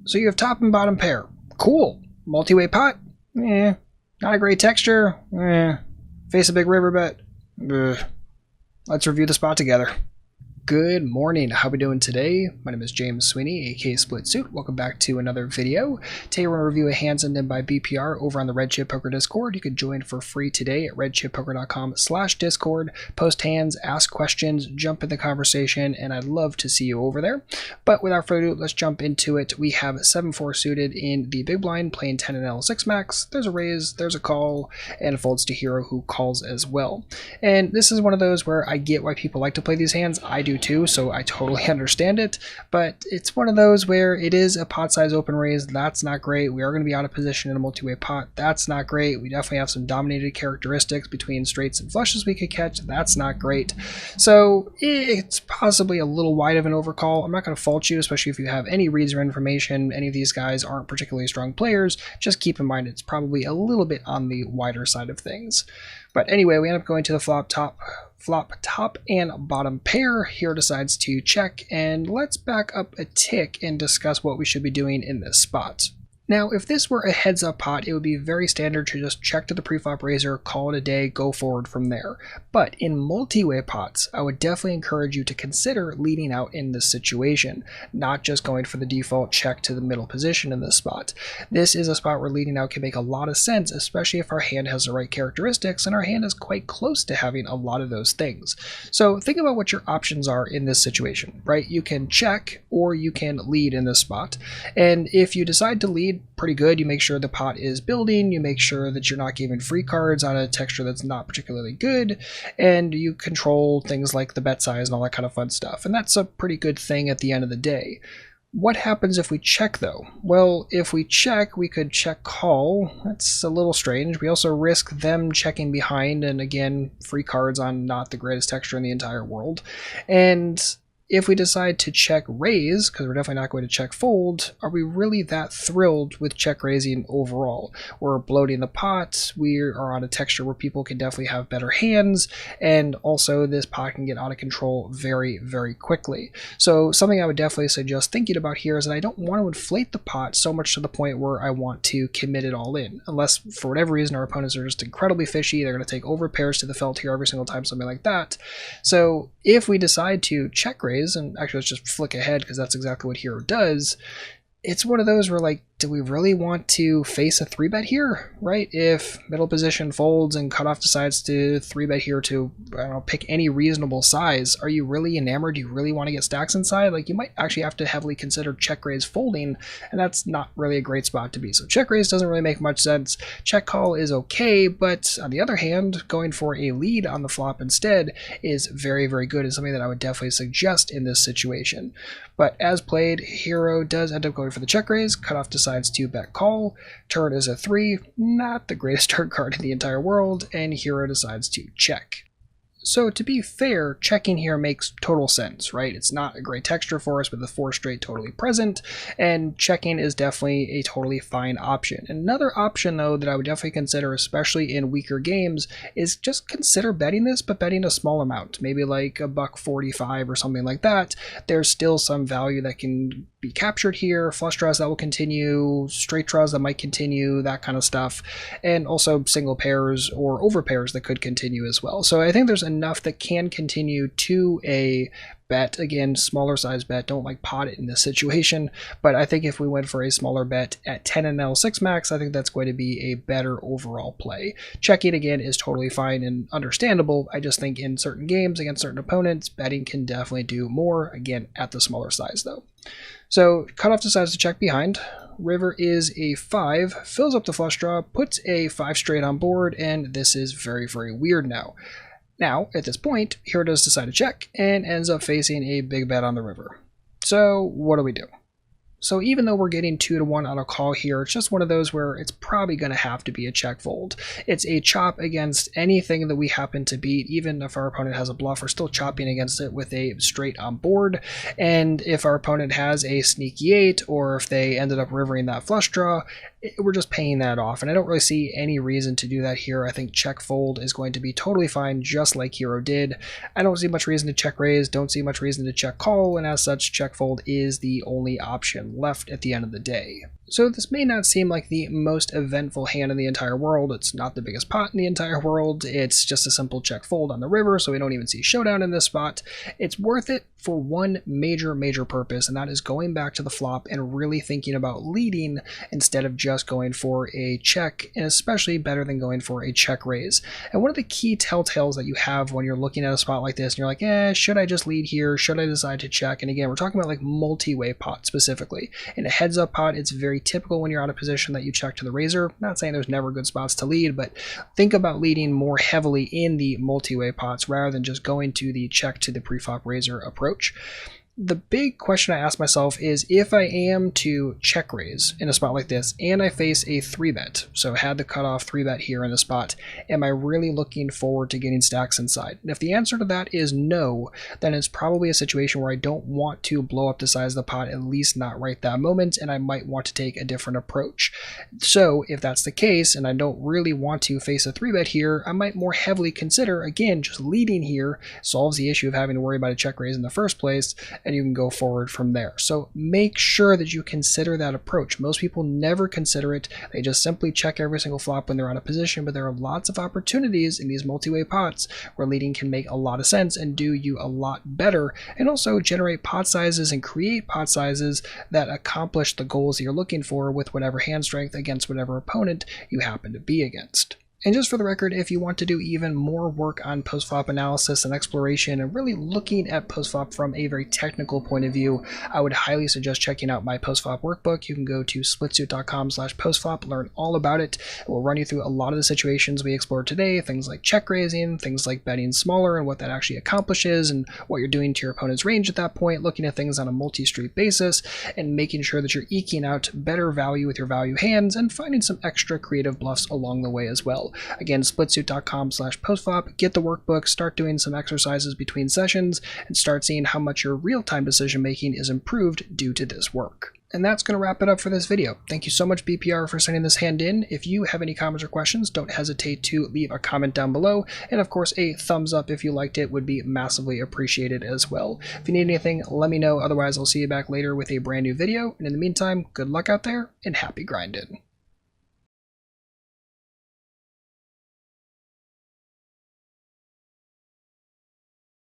So you have top and bottom pair. Cool. Multi-way pot? Eh. Not a great texture? Eh. Face a big river bet? Ugh. Let's review the spot together. Good morning, how are we doing today? My name is James Sweeney, aka SplitSuit. Welcome back to another video. Today we're going to review a hand sent in by BPR over on the Red Chip Poker Discord. You can join for free today at redchippoker.com/discord. Post hands, ask questions, jump in the conversation, and I'd love to see you over there. But without further ado, let's jump into it. We have 7-4 suited in the big blind, playing 10 and L6 max. There's a raise, there's a call, and it folds to hero who calls as well. And this is one of those where I get why people like to play these hands. I do too, so I totally understand it, but it's one of those where it is a pot size open raise. That's not great. We are going to be out of position in a multi-way pot. That's not great. We definitely have some dominated characteristics between straights and flushes we could catch. That's not great. So it's possibly a little wide of an overcall. I'm not going to fault you, especially if you have any reads or information. Any of these guys aren't particularly strong players. Just keep in mind it's probably a little bit on the wider side of things. But anyway, we end up going to the flop top and bottom pair. Hero decides to check, and let's back up a tick and discuss what we should be doing in this spot. Now, if this were a heads-up pot, it would be very standard to just check to the preflop raiser, call it a day, go forward from there. But in multi-way pots, I would definitely encourage you to consider leading out in this situation, not just going for the default check to the middle position in this spot. This is a spot where leading out can make a lot of sense, especially if our hand has the right characteristics, and our hand is quite close to having a lot of those things. So think about what your options are in this situation, right? You can check or you can lead in this spot. And if you decide to lead, pretty good. You make sure the pot is building, you make sure that you're not giving free cards on a texture that's not particularly good, and you control things like the bet size and all that kind of fun stuff. And that's a pretty good thing at the end of the day. What happens if we check though? Well, if we check, we could check call. That's a little strange. We also risk them checking behind, and again, free cards on not the greatest texture in the entire world. And if we decide to check raise, because we're definitely not going to check fold, are we really that thrilled with check raising overall? We're bloating the pot, we are on a texture where people can definitely have better hands, and also this pot can get out of control very, very quickly. So something I would definitely suggest thinking about here is that I don't want to inflate the pot so much to the point where I want to commit it all in. Unless, for whatever reason, our opponents are just incredibly fishy, they're going to take over pairs to the felt here every single time, something like that. So if we decide to check raise, and actually let's just flick ahead because that's exactly what hero does, it's one of those where, like, do we really want to face a 3-bet here, right? If middle position folds and cutoff decides to 3-bet here to, I don't know, pick any reasonable size, are you really enamored? Do you really want to get stacks inside? Like, you might actually have to heavily consider check raise folding, and that's not really a great spot to be. So check raise doesn't really make much sense. Check call is okay, but on the other hand, going for a lead on the flop instead is very, very good, and something that I would definitely suggest in this situation. But as played, hero does end up going for the check raise, cutoff decides to bet call, turn is a 3, not the greatest turn card in the entire world, and hero decides to check. So to be fair, checking here makes total sense, right? It's not a great texture for us with the 4 straight totally present, and checking is definitely a totally fine option. Another option though that I would definitely consider, especially in weaker games, is just consider betting this, but betting a small amount, maybe like $1.45 or something like that. There's still some value that can be captured here, flush draws that will continue, straight draws that might continue, that kind of stuff, and also single pairs or over pairs that could continue as well. So I think there's enough that can continue to a bet. Again, smaller size bet, don't like pot it in this situation, but I think if we went for a smaller bet at 10 and L6 max, I think that's going to be a better overall play. Checking again is totally fine and understandable. I just think in certain games against certain opponents, betting can definitely do more, again at the smaller size though. So cutoff decides to check behind. River is a 5, fills up the flush draw, puts a 5 straight on board, and this is very, very weird now. Now, at this point, hero does decide to check and ends up facing a big bet on the river. So what do we do? So even though we're getting 2-1 on a call here, it's just one of those where it's probably going to have to be a check fold. It's a chop against anything that we happen to beat. Even if our opponent has a bluff, we're still chopping against it with a straight on board. And if our opponent has a sneaky 8, or if they ended up rivering that flush draw, we're just paying that off. And I don't really see any reason to do that here. I think check fold is going to be totally fine, just like hero did. I don't see much reason to check raise, don't see much reason to check call, and as such, check fold is the only option left at the end of the day. So this may not seem like the most eventful hand in the entire world. It's not the biggest pot in the entire world. It's just a simple check fold on the river, so we don't even see showdown in this spot. It's worth it for one major purpose, and that is going back to the flop and really thinking about leading instead of just going for a check, and especially better than going for a check raise. And one of the key telltales that you have when you're looking at a spot like this and you're like, should I just lead here? Should I decide to check? And again, we're talking about like multi-way pot specifically. In a heads up pot, it's very typical when you're out of position that you check to the razor. Not saying there's never good spots to lead, but think about leading more heavily in the multi-way pots rather than just going to the check to the preflop razor approach. The big question I ask myself is, if I am to check raise in a spot like this and I face a 3-bet, so had the cutoff 3-bet here in the spot, am I really looking forward to getting stacks inside? And if the answer to that is no, then it's probably a situation where I don't want to blow up the size of the pot, at least not right that moment, and I might want to take a different approach. So if that's the case and I don't really want to face a 3-bet here, I might more heavily consider, again, just leading here solves the issue of having to worry about a check raise in the first place, and you can go forward from there. So make sure that you consider that approach. Most people never consider it. They just simply check every single flop when they're out of position, but there are lots of opportunities in these multi-way pots where leading can make a lot of sense and do you a lot better, and also generate pot sizes and create pot sizes that accomplish the goals that you're looking for with whatever hand strength against whatever opponent you happen to be against. And just for the record, if you want to do even more work on post-flop analysis and exploration and really looking at post-flop from a very technical point of view, I would highly suggest checking out my post-flop workbook. You can go to SplitSuit.com/postflop, learn all about it. It will run you through a lot of the situations we explored today, things like check raising, things like betting smaller and what that actually accomplishes and what you're doing to your opponent's range at that point, looking at things on a multi-street basis, and making sure that you're eking out better value with your value hands and finding some extra creative bluffs along the way as well. Again, SplitSuit.com/postflop, get the workbook, start doing some exercises between sessions, and start seeing how much your real-time decision making is improved due to this work. And that's going to wrap it up for this video. Thank you so much, BPR, for sending this hand in. If you have any comments or questions, don't hesitate to leave a comment down below. And of course, a thumbs up if you liked it would be massively appreciated as well. If you need anything, let me know. Otherwise, I'll see you back later with a brand new video. And in the meantime, good luck out there and happy grinding.